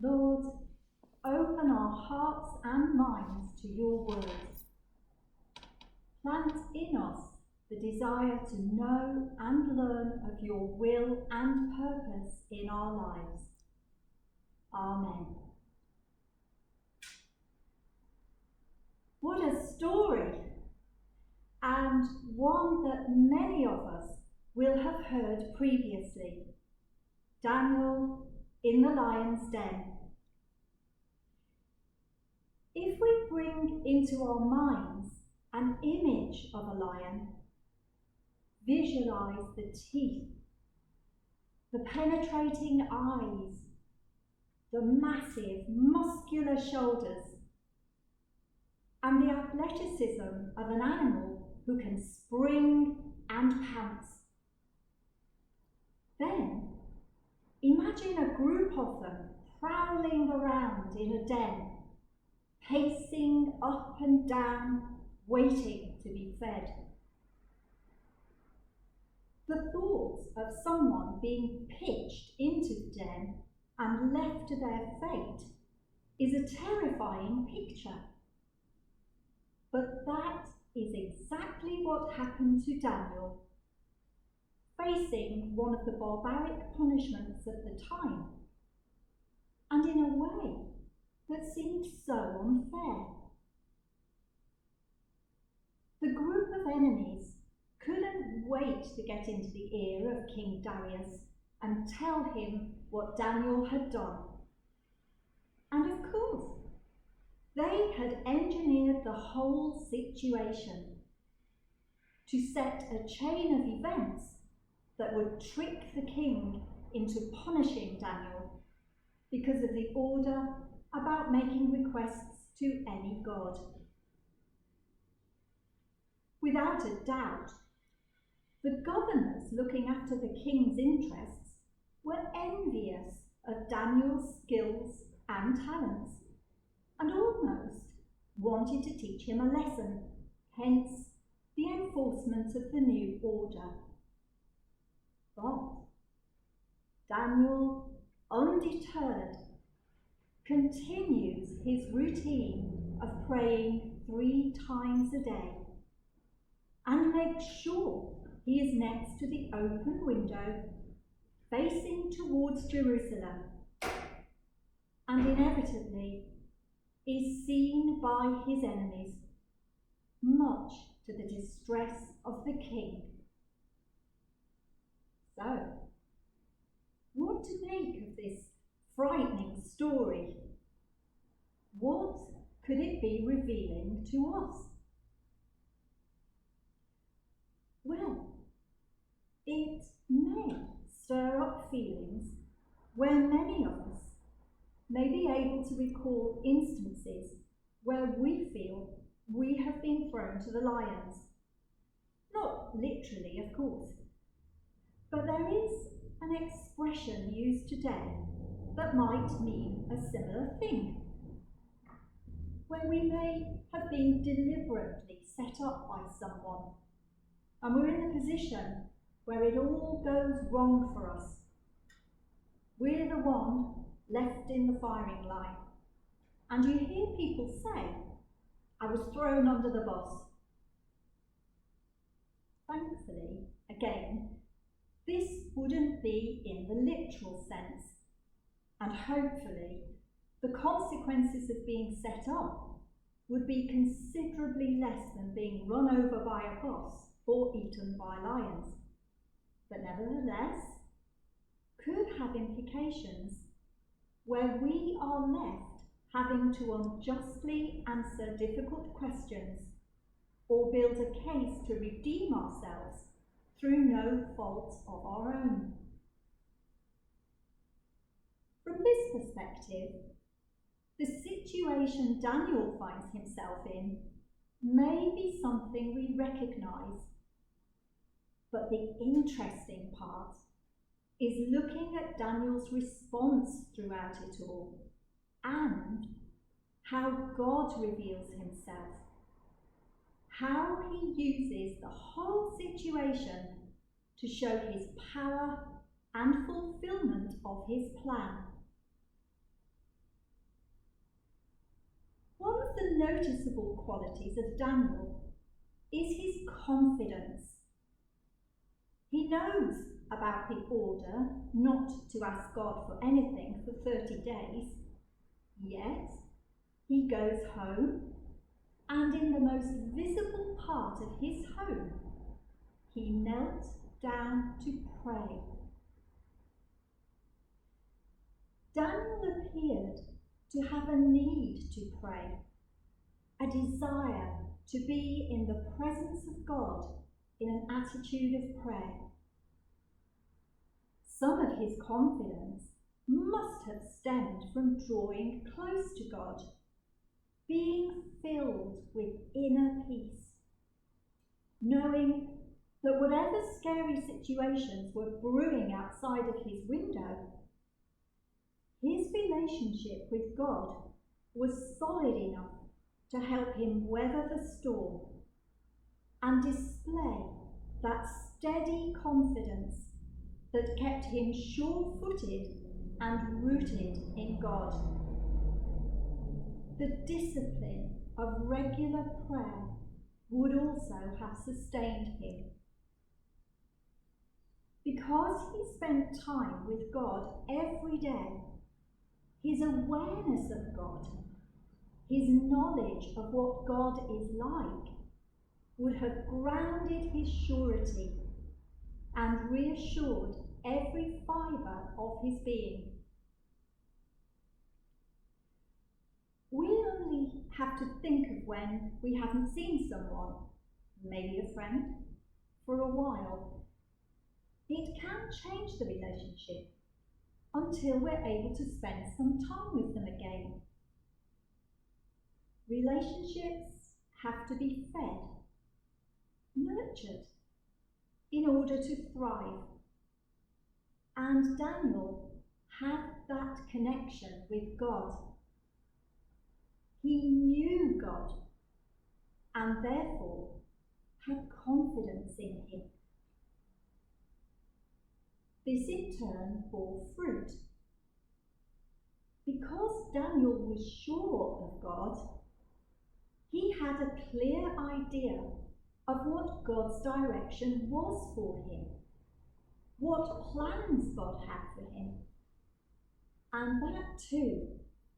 Lord, open our hearts and minds to your word. Plant in us the desire to know and learn of your will and purpose in our lives. Amen. What a story, and one that many of us will have heard previously. Daniel in the lion's den. If we bring into our minds an image of a lion, visualize the teeth, the penetrating eyes, the massive muscular shoulders, and the athleticism of an animal who can spring and pounce. Then imagine a group of them prowling around in a den, pacing up and down, waiting to be fed. The thought of someone being pitched into the den and left to their fate is a terrifying picture. But that is exactly what happened to Daniel, facing one of the barbaric punishments of the time, and in a way that seemed so unfair. The group of enemies couldn't wait to get into the ear of King Darius and tell him what Daniel had done. And of course, they had engineered the whole situation to set a chain of events that would trick the king into punishing Daniel because of the order about making requests to any god. Without a doubt, the governors looking after the king's interests were envious of Daniel's skills and talents, and almost wanted to teach him a lesson, hence the enforcement of the new order. But Daniel, undeterred, continues his routine of praying 3 times a day and makes sure he is next to the open window facing towards Jerusalem, and inevitably is seen by his enemies, much to the distress of the king. So, what to make of this frightening story? What could it be revealing to us? Well, it may stir up feelings where many of us may be able to recall instances where we feel we have been thrown to the lions. Not literally, of course, but there is an expression used today that might mean a similar thing, where we may have been deliberately set up by someone, and we're in a position where it all goes wrong for us. We're the one left in the firing line, and you hear people say, "I was thrown under the bus." Thankfully, again, this wouldn't be in the literal sense, and hopefully the consequences of being set up would be considerably less than being run over by a bus or eaten by lions, but nevertheless could have implications where we are left having to unjustly answer difficult questions or build a case to redeem ourselves through no fault of our own. From this perspective, the situation Daniel finds himself in may be something we recognise, but the interesting part is looking at Daniel's response throughout it all and how God reveals himself, how he uses the whole situation to show his power and fulfillment of his plan. noticeable qualities of Daniel is his confidence. He knows about the order not to ask God for anything for 30 days, yet he goes home, and in the most visible part of his home, he knelt down to pray. Daniel appeared to have a need to pray, a desire to be in the presence of God in an attitude of prayer. Some of his confidence must have stemmed from drawing close to God, being filled with inner peace, knowing that whatever scary situations were brewing outside of his window, his relationship with God was solid enough to help him weather the storm and display that steady confidence that kept him sure-footed and rooted in God. The discipline of regular prayer would also have sustained him. Because he spent time with God every day, his awareness of God, his knowledge of what God is like, would have grounded his surety and reassured every fibre of his being. We only have to think of when we haven't seen someone, maybe a friend, for a while. It can change the relationship until we're able to spend some time with them again. Relationships have to be fed, nurtured, in order to thrive. And Daniel had that connection with God. He knew God and therefore had confidence in him. This in turn bore fruit. Because Daniel was sure of God, he had a clear idea of what God's direction was for him, what plans God had for him. And that too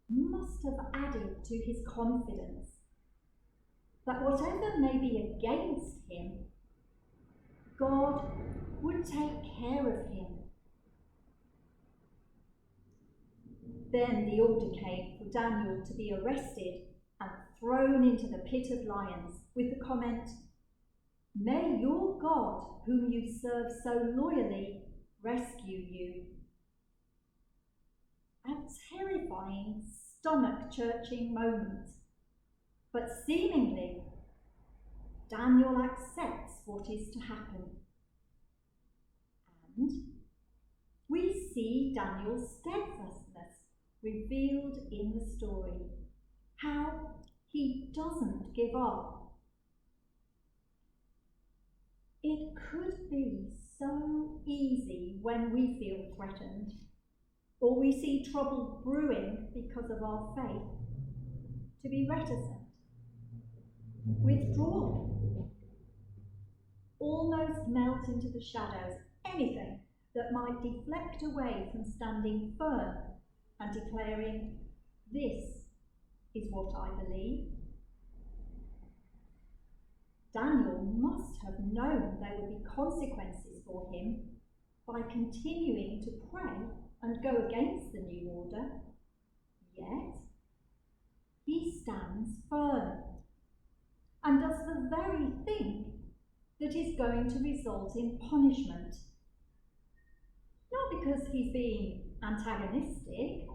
must have added to his confidence that whatever may be against him, God would take care of him. Then the order came for Daniel to be arrested and thrown into the pit of lions with the comment, "May your God, whom you serve so loyally, rescue you." A terrifying, stomach-churching moment, but seemingly Daniel accepts what is to happen. And we see Daniel's steadfastness revealed in the story, how he doesn't give up. It could be so easy when we feel threatened, or we see trouble brewing because of our faith, to be reticent, withdraw, almost melt into the shadows, anything that might deflect away from standing firm and declaring, "This is what I believe." Daniel must have known there would be consequences for him by continuing to pray and go against the new order. Yet, he stands firm and does the very thing that is going to result in punishment. Not because he's being antagonistic,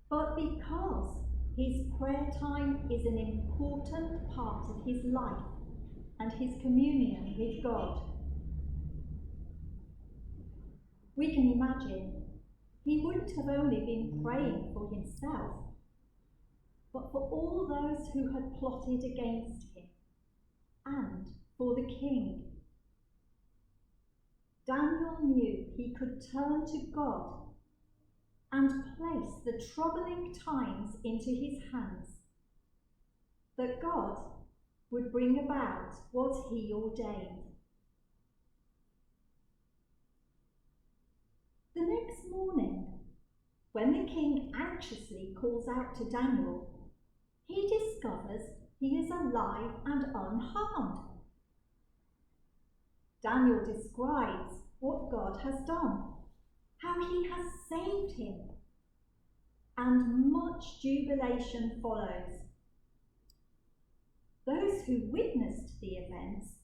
but because his prayer time is an important part of his life and his communion with God. We can imagine he wouldn't have only been praying for himself, but for all those who had plotted against him, and for the king. Daniel knew he could turn to God and place the troubling times into his hands that God would bring about what he ordained. The next morning, when the king anxiously calls out to Daniel, he discovers he is alive and unharmed. Daniel describes what God has done, how he has saved him, and much jubilation follows. Those who witnessed the events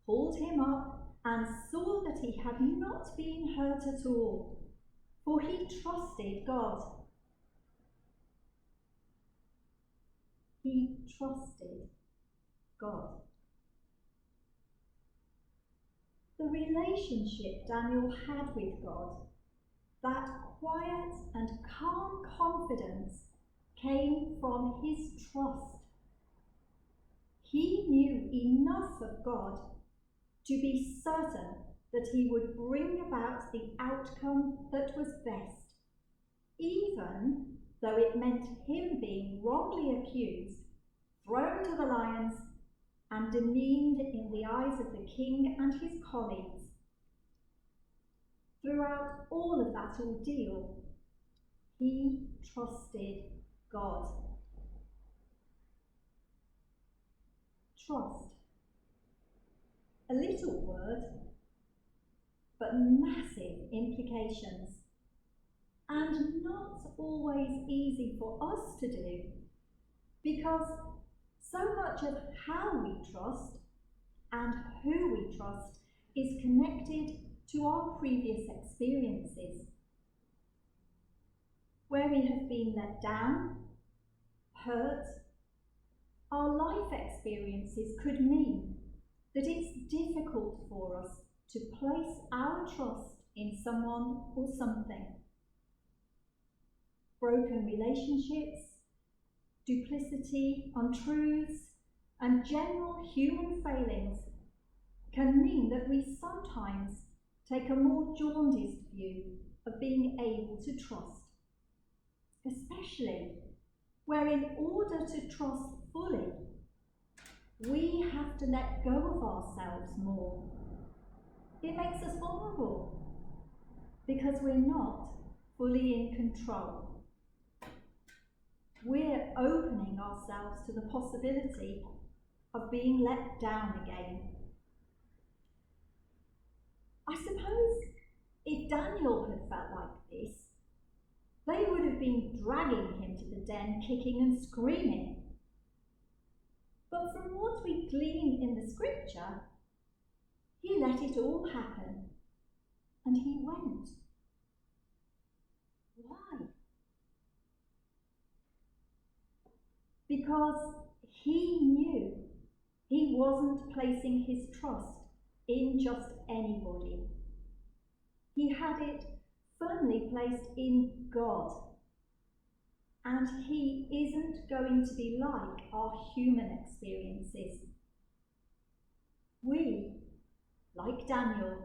pulled him up and saw that he had not been hurt at all, for he trusted God. He trusted God. The relationship Daniel had with God, that quiet and calm confidence, came from his trust. He knew enough of God to be certain that he would bring about the outcome that was best, even though it meant him being wrongly accused, thrown to the lions, and demeaned in the eyes of the king and his colleagues. Throughout all of that ordeal, he trusted God. Trust. A little word, but massive implications, and not always easy for us to do, because so much of how we trust and who we trust is connected to our previous experiences, where we have been let down, hurt. Our life experiences could mean that it's difficult for us to place our trust in someone or something. Broken relationships, duplicity, untruths, and general human failings can mean that we sometimes take a more jaundiced view of being able to trust, especially where in order to trust fully, we have to let go of ourselves more. It makes us vulnerable because we're not fully in control. We're opening ourselves to the possibility of being let down again. I suppose if Daniel had felt like this, they would have been dragging him to the den, kicking and screaming. But from what we glean in the scripture, he let it all happen, and he went. Why? Because he knew he wasn't placing his trust in just anybody. He had it firmly placed in God. And he isn't going to be like our human experiences. We, like Daniel,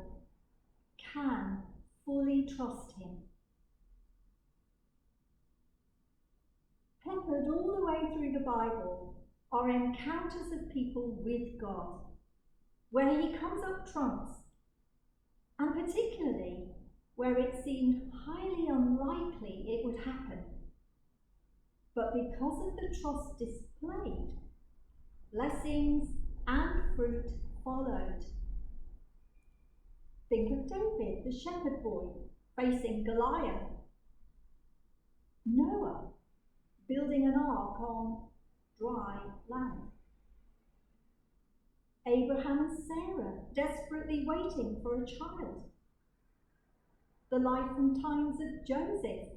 can fully trust him. Peppered all the way through the Bible are encounters of people with God, where he comes up trumps, and particularly where it seemed highly unlikely it would happen. But because of the trust displayed, blessings and fruit followed. Think of David, the shepherd boy, facing Goliath. Noah, building an ark on dry land. Abraham and Sarah, desperately waiting for a child. The life and times of Joseph.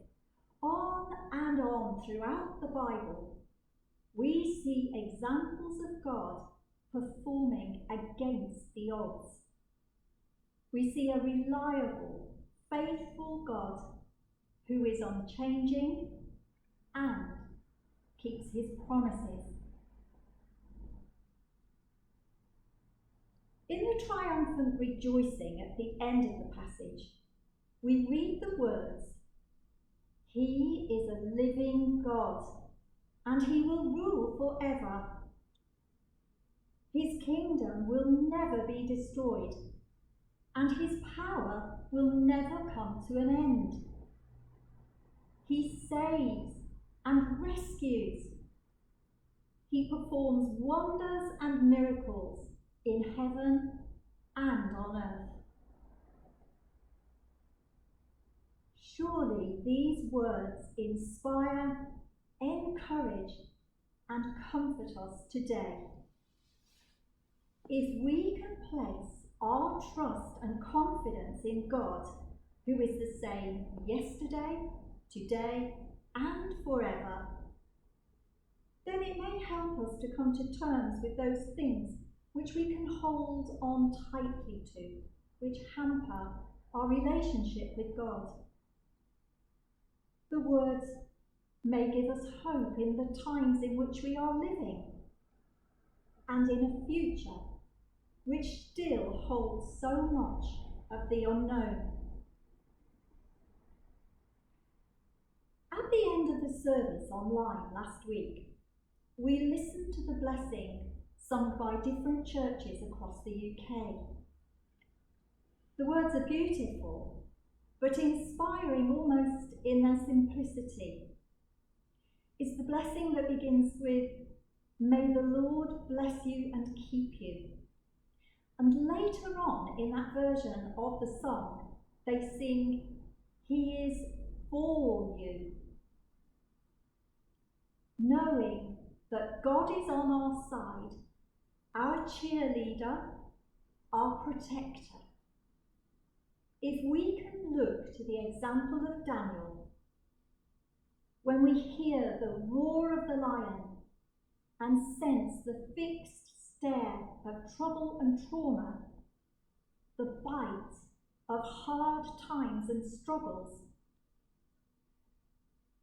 On and on throughout the Bible, we see examples of God performing against the odds. We see a reliable, faithful God who is unchanging and keeps his promises. In the triumphant rejoicing at the end of the passage, we read the words, "He is a living God, and he will rule forever. His kingdom will never be destroyed, and his power will never come to an end. He saves and rescues. He performs wonders and miracles in heaven and on earth. Surely these words inspire, encourage, and comfort us today. If we can place our trust and confidence in God, who is the same yesterday, today, and forever, then it may help us to come to terms with those things which we can hold on tightly to, which hamper our relationship with God. The words may give us hope in the times in which we are living, and in a future which still holds so much of the unknown. At the end of the service online last week, we listened to the blessing sung by different churches across the UK. The words are beautiful, but inspiring almost in their simplicity. It's the blessing that begins with, "May the Lord bless you and keep you." And later on in that version of the song, they sing, "He is for you." Knowing that God is on our side, our cheerleader, our protector. If we can look to the example of Daniel, when we hear the roar of the lion and sense the fixed stare of trouble and trauma, the bite of hard times and struggles,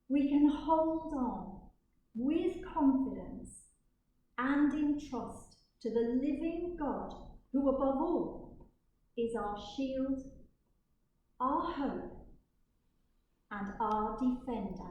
we can hold on with confidence and in trust to the living God, who above all is our shield, our hope, and our defender.